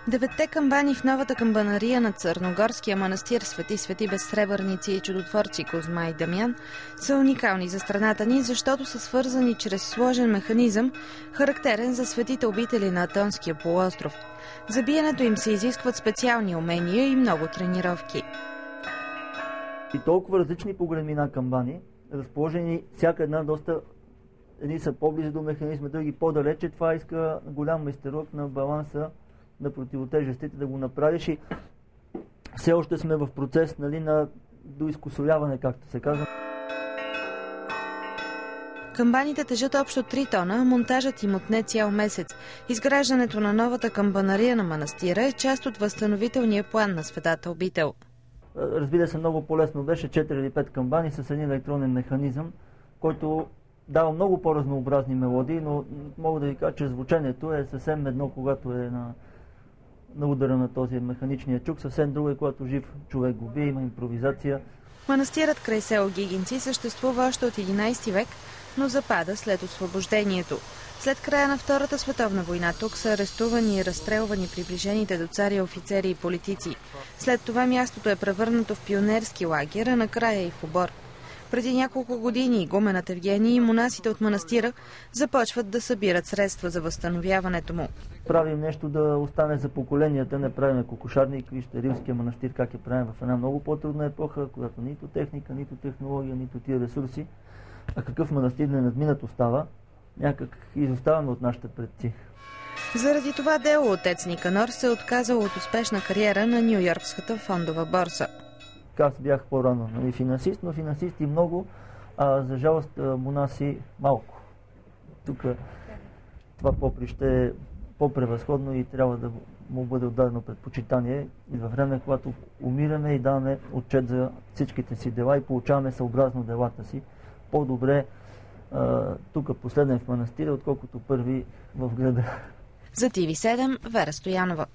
Деветте камбани в новата камбанария на Църногорския манастир Свети безсребърници и чудотворци Козма и Дамян са уникални за страната ни, защото са свързани чрез сложен механизъм, характерен за светите обители на Атонския полуостров. За биенето им се изискват специални умения и много тренировки. И толкова различни по големина камбани, разположени всяка една доста. Едни са по-близо до механизма, други по-далече. Това иска голям майсторок на баланса на противотежестите да го направиш и все още сме в процес, нали, на доизкусоляване, както се казва. Камбаните тежат общо 3 тона, монтажът им отне цял месец. Изграждането на новата камбанария на манастира е част от възстановителния план на Светата обител. Разбира се, много по-лесно беше 4 или 5 камбани с един електронен механизъм, който дава много по-разнообразни мелодии, но мога да ви кажа, че звучението е съвсем едно, когато е на удара на този механичния чук, съвсем друго е, когато жив човек го бие, има импровизация. Манастирът край село Гигинци съществува още от 11 век, но запада след освобождението. След края на Втората световна война тук са арестувани и разстрелвани приближените до царя офицери и политици. След това мястото е превърнато в пионерски лагер, а накрая и в обор. Преди няколко години игуменът Евгений и монасите от манастира започват да събират средства за възстановяването му. Правим нещо да остане за поколенията, не правим кокошарник. Вижте Рилския манастир как е правен в една много по-трудна епоха, когато нито техника, нито технология, нито тия ресурси. А какъв манастир не надминат остава, някак изоставаме от нашите предци. Заради това дело отец Никанор се е отказал от успешна кариера на Ню-Йоркската фондова борса. Аз бях по-рано финансист, но финансисти много, а за жалост монаси малко. Тук това поприще е по-превъзходно и трябва да му бъде отдадено предпочитание и във време, когато умираме и даваме отчет за всичките си дела и получаваме съобразно делата си. По-добре тук последен в манастира, отколкото първи в града. За TV7 Вера Стоянова.